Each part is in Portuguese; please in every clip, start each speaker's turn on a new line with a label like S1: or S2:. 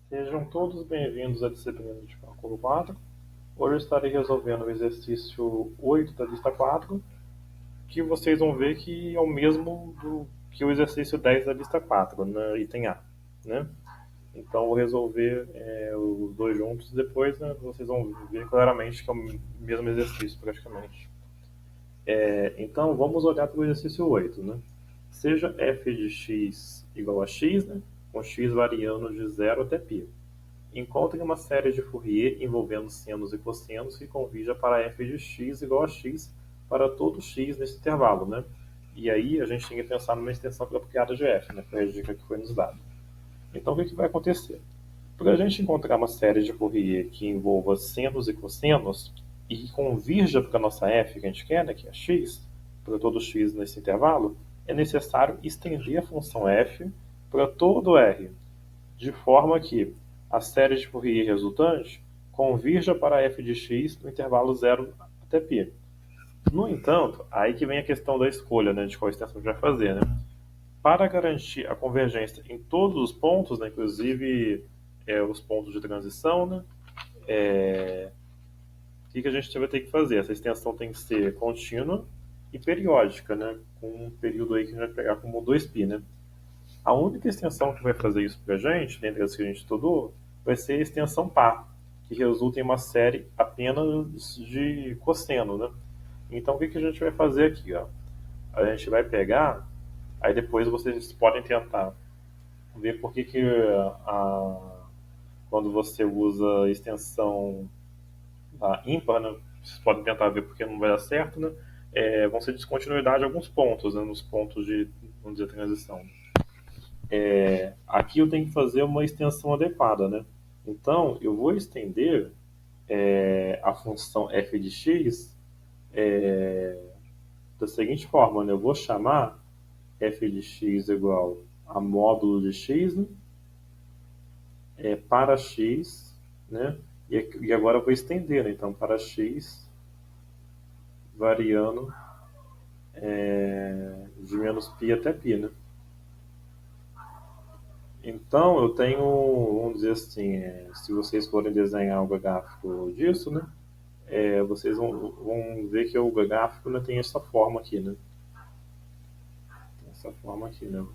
S1: Sejam todos bem-vindos à disciplina de cálculo 4. Hoje eu estarei resolvendo o exercício 8 da lista 4, que vocês vão ver que é o mesmo que o exercício 10 da lista 4, na item A. Né? Então, vou resolver os dois juntos e depois, né, vocês vão ver claramente que é o mesmo exercício, praticamente. Então, vamos olhar para o exercício 8. Né? Seja f de x igual a x, né, com x variando de 0 até π. Encontre uma série de Fourier envolvendo senos e cossenos que convija para f de x igual a x para todo x nesse intervalo, né? E aí a gente tem que pensar numa extensão apropriada de f, né? Foi a dica que foi nos dada. Então o que vai acontecer? Para a gente encontrar uma série de Fourier que envolva senos e cossenos e que convirja para a nossa f que a gente quer, né, que é x, para todo x nesse intervalo, é necessário estender a função f para todo r, de forma que a série de Fourier resultante convirja para f de x no intervalo 0 até π. No entanto, aí que vem a questão da escolha, né, de qual extensão a gente vai fazer. Né? Para garantir a convergência em todos os pontos, né, inclusive os pontos de transição, né, o que a gente vai ter que fazer? Essa extensão tem que ser contínua e periódica, né, com um período aí que a gente vai pegar como 2π. Né? A única extensão que vai fazer isso para a gente, dentre as que a gente estudou, vai ser a extensão par, que resulta em uma série apenas de cosseno. Né? Então, o que a gente vai fazer aqui? Ó? A gente vai pegar, aí depois vocês podem tentar ver por que quando você usa a extensão da ímpar, né, vocês podem tentar ver porque não vai dar certo, né? Vão ser descontinuidade em alguns pontos, né, nos pontos de, vamos dizer, transição. Aqui eu tenho que fazer uma extensão adequada, né? Então, eu vou estender a função f de x da seguinte forma, né? Eu vou chamar f de x igual a módulo de x, né? Para x, né? E agora eu vou estender, né? Então, para x variando de menos π até π, né? Então, eu tenho, vamos dizer assim, se vocês forem desenhar o gráfico disso, né? Vocês vão ver que o gráfico, né, tem essa forma aqui, né? Essa forma aqui, né?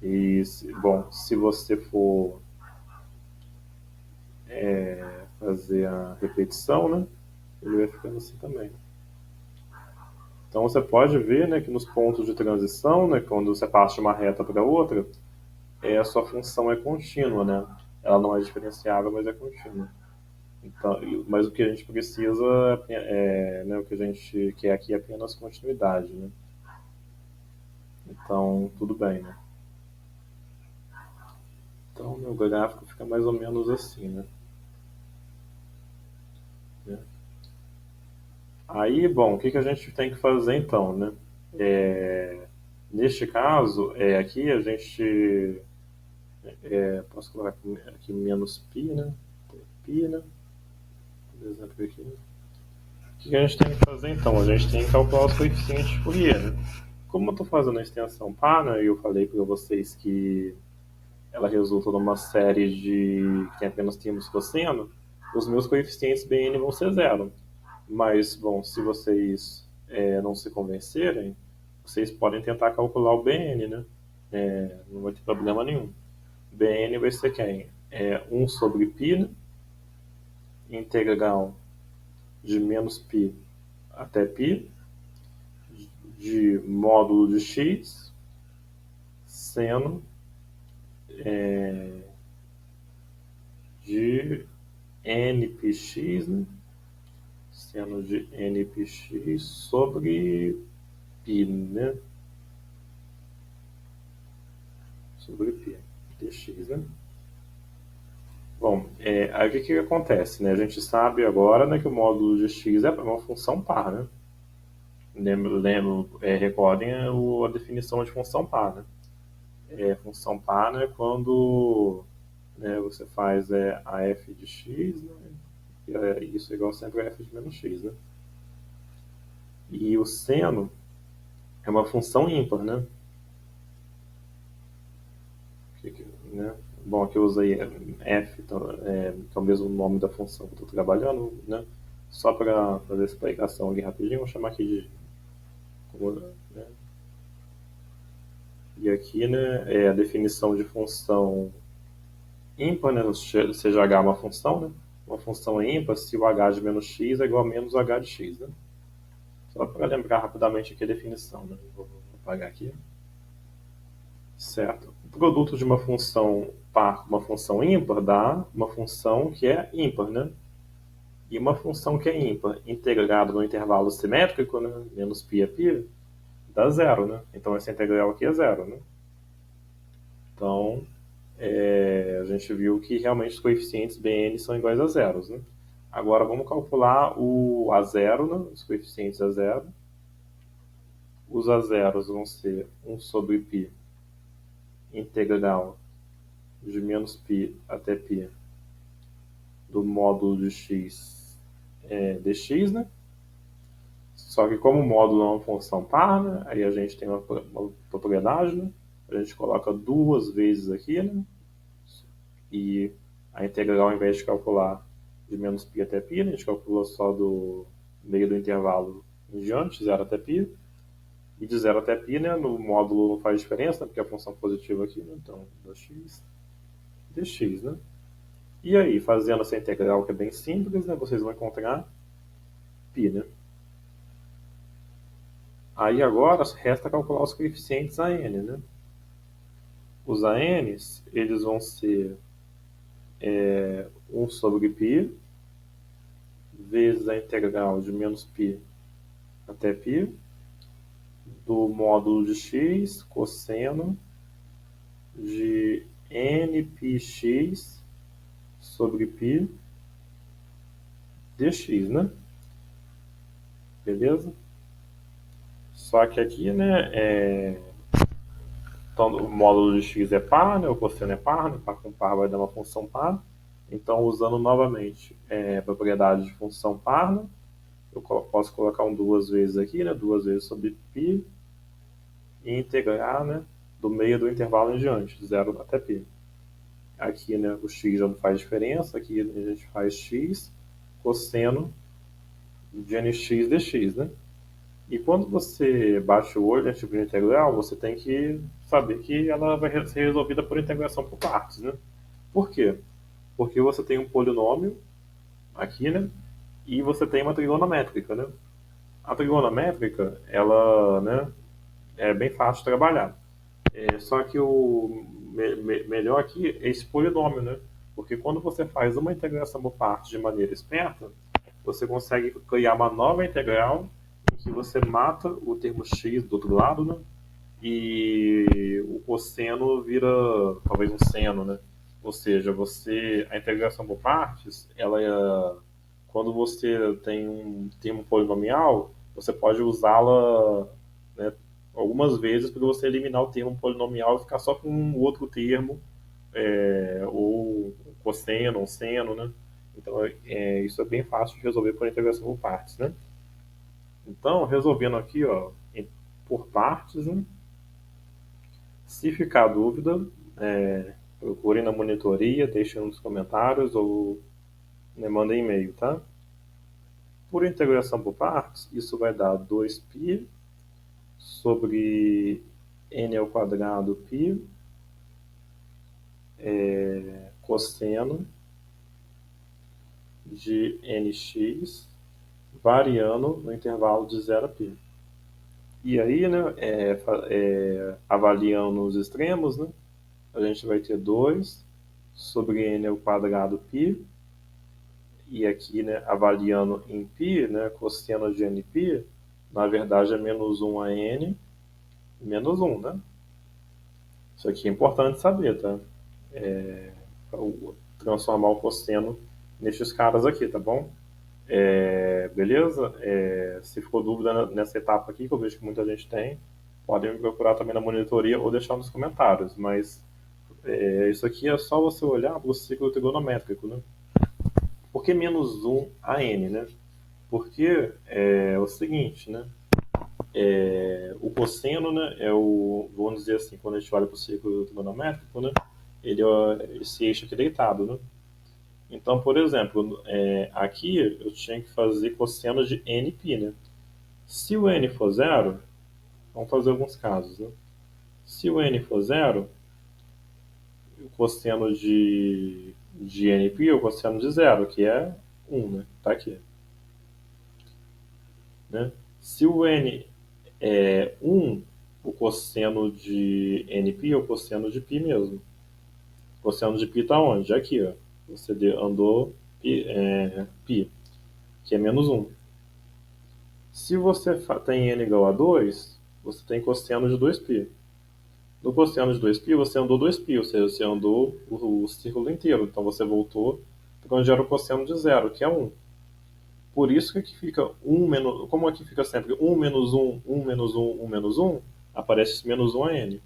S1: E, bom, se você for fazer a repetição, né? Ele vai ficando assim também. Então, você pode ver, né, que nos pontos de transição, né, quando você passa de uma reta para outra, a sua função é contínua, né? Ela não é diferenciável, mas é contínua. Então, mas o que a gente precisa né, o que a gente quer aqui é apenas continuidade, né? Então, tudo bem, né? Então, meu gráfico fica mais ou menos assim, né? Aí, bom, o que a gente tem que fazer então, né? Neste caso, aqui a gente posso colocar aqui menos π, né? Π, né? Por exemplo, aqui. O que a gente tem que fazer então? A gente tem que calcular os coeficientes de Fourier, né? Como eu estou fazendo a extensão par, né, e eu falei para vocês que ela resulta numa série que tem apenas termos cosseno, os meus coeficientes Bn vão ser zero. Mas, bom, se vocês não se convencerem, vocês podem tentar calcular o Bn, né? Não vai ter problema nenhum. Bn vai ser quem? 1 sobre π, né? Integral de menos π até π, de módulo de x, seno de npx, né? Seno de npx sobre π, né? Sobre π, dx, né? Bom, aí o que acontece, né? A gente sabe agora, né, que o módulo de x é uma função par, né? Recordem a definição de função par, né? Função par, né, quando, né, você faz a f de x, né? Isso é igual sempre a f de menos x, né? E o seno é uma função ímpar, né? Né? Bom, aqui eu usei f, então, que é o mesmo nome da função que eu estou trabalhando, né? Só para fazer essa explicação aqui rapidinho, vou chamar aqui de... né? E aqui, né, é a definição de função ímpar, né? Seja h uma função, né? Uma função é ímpar se o h de menos x é igual a menos h de x, né? Só para lembrar rapidamente aqui a definição, né? Vou apagar aqui. Certo. O produto de uma função par com uma função ímpar dá uma função que é ímpar, né? E uma função que é ímpar integrada no intervalo simétrico, né? Menos π é π, dá zero, né? Então essa integral aqui é zero, né? Então, a gente viu que realmente os coeficientes Bn são iguais a zeros, né? Agora vamos calcular o A0, né? Os coeficientes A0. Os A0 vão ser 1 sobre π integral de menos π até π do módulo de x dx, né? Só que como o módulo é uma função par, né? Aí a gente tem uma propriedade, né? A gente coloca duas vezes aqui, né? E a integral, ao invés de calcular de menos π até π, né? A gente calcula só do meio do intervalo em diante, 0 até π. E de 0 até π, né? No módulo não faz diferença, né? Porque é a função positiva aqui, né? Então, dx, dx, né? E aí, fazendo essa integral que é bem simples, né? Vocês vão encontrar π, né? Aí agora resta calcular os coeficientes AN, né? Os ANs, eles vão ser 1 sobre π vezes a integral de menos π até π do módulo de x cosseno de nπx sobre π dx, né? Beleza? Só que aqui, né, então, o módulo de x é par, né, o cosseno é par, né, par com par vai dar uma função par. Então, usando novamente a propriedade de função par, né, eu posso colocar duas vezes aqui, né, duas vezes sobre π, e integrar, né, do meio do intervalo em diante, de 0 até π. Aqui, né, o x já não faz diferença, aqui a gente faz x cosseno de nx dx, né? E quando você bate o olho nesse tipo de integral, você tem que saber que ela vai ser resolvida por integração por partes, né? Por quê? Porque você tem um polinômio aqui, né? E você tem uma trigonométrica, né? A trigonométrica, ela, né, é bem fácil de trabalhar. Só que o melhor aqui é esse polinômio, né? Porque quando você faz uma integração por partes de maneira esperta, você consegue criar uma nova integral em que você mata o termo x do outro lado, né? E o cosseno vira talvez um seno, né? Ou seja, a integração por partes, quando você tem um termo polinomial, você pode usá-la, né, algumas vezes para você eliminar o termo polinomial e ficar só com um outro termo, ou cosseno, ou seno, né? Então, isso é bem fácil de resolver por integração por partes, né? Então, resolvendo aqui, ó, por partes, né? Se ficar dúvida, procurem na monitoria, deixem nos comentários ou, né, mandem e-mail, tá? Por integração por partes, isso vai dar 2π sobre n ao quadrado π cosseno de nx variando no intervalo de 0 a π. E aí, né, avaliando os extremos, né, a gente vai ter 2 sobre n ao quadrado π, e aqui, né, avaliando em π, né, cosseno de nπ, na verdade é menos 1 a n, menos 1, né? Isso aqui é importante saber, tá? Transformar o cosseno nestes caras aqui, tá bom? Beleza? Se ficou dúvida nessa etapa aqui, que eu vejo que muita gente tem, podem me procurar também na monitoria ou deixar nos comentários, mas isso aqui é só você olhar para o ciclo trigonométrico, né? Por que menos 1 a n, né? Porque é o seguinte, né? O cosseno, né, vamos dizer assim, quando a gente olha para o ciclo trigonométrico, né, esse eixo aqui deitado, né? Então, por exemplo, aqui eu tinha que fazer cosseno de nπ, né? Se o n for zero, vamos fazer alguns casos, né? Se o n for zero, o cosseno de nπ é o cosseno de zero, que é 1, né? Tá aqui. Né? Se o n é 1, o cosseno de nπ é o cosseno de π mesmo. O cosseno de π está onde? Aqui, ó. Você andou π, que é menos 1. Se você tem n igual a 2, você tem cosseno de 2π. No cosseno de 2π, você andou 2π, ou seja, você andou o círculo inteiro. Então você voltou para onde era o cosseno de zero, que é 1. Por isso que aqui fica 1 menos... Como aqui fica sempre 1 menos 1, 1 menos 1, 1 menos 1, aparece esse menos 1 a n.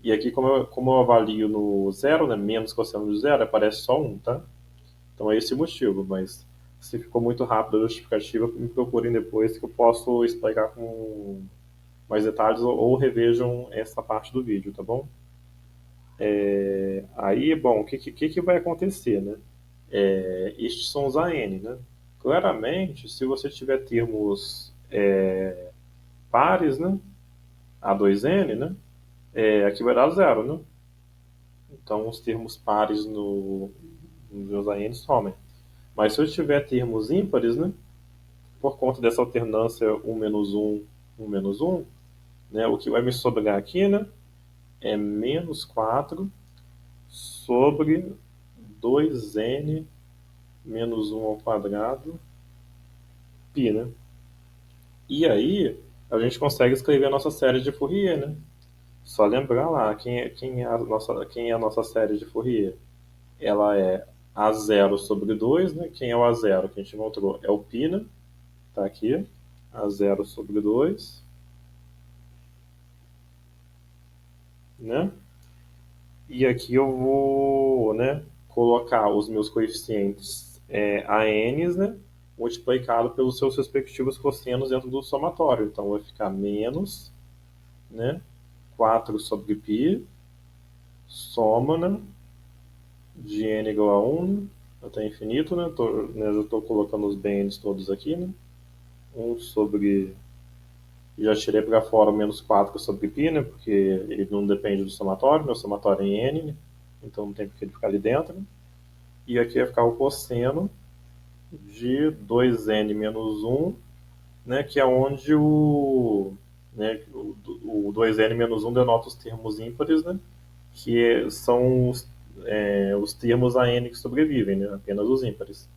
S1: E aqui, como eu avalio no zero, né, menos cosseno de zero, aparece só 1, tá? Então é esse o motivo, mas se ficou muito rápido a justificativa, me procurem depois que eu posso explicar com mais detalhes ou revejam essa parte do vídeo, tá bom? Aí, bom, o que vai acontecer, né? Estes são os AN, né? Claramente, se você tiver termos pares, né? A2N, né? Aqui vai dar zero, né? Então, os termos pares nos meus AN somem. Mas se eu tiver termos ímpares, né? Por conta dessa alternância 1 menos 1, 1 menos 1, né? O que vai me sobrar aqui, né? É menos 4 sobre 2n menos 1 ao quadrado π, né? E aí, a gente consegue escrever a nossa série de Fourier, né? Só lembrar lá, quem é a nossa série de Fourier? Ela é A0 sobre 2, né? Quem é o A0 que a gente encontrou? É o π, né? Tá aqui, A0 sobre 2, né? E aqui eu vou, né, colocar os meus coeficientes ANs, né, multiplicado pelos seus respectivos cossenos dentro do somatório. Então vai ficar menos, né, 4 sobre π, soma, né, de n igual a 1 até infinito, né, já estou colocando os bns todos aqui, né, 1 sobre... Já tirei para fora o menos 4 sobre π, né, porque ele não depende do somatório, meu somatório é em n, né, então não tem porque ele ficar ali dentro. E aqui vai ficar o cosseno de 2n menos 1, né, que é onde o 2n menos 1 denota os termos ímpares, né, que são os termos AN que sobrevivem, né, apenas os ímpares.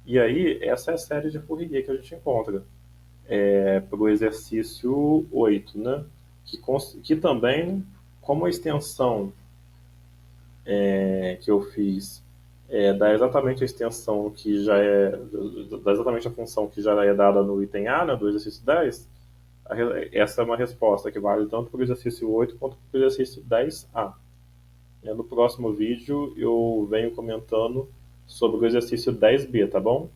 S1: E aí, essa é a série de Fourier que a gente encontra para o exercício 8, né, que também, como a extensão que eu fiz dá exatamente a extensão que já dá exatamente a função que já é dada no item A, né, do exercício 10, essa é uma resposta que vale tanto para o exercício 8 quanto para o exercício 10A. No próximo vídeo eu venho comentando sobre o exercício 10B, tá bom?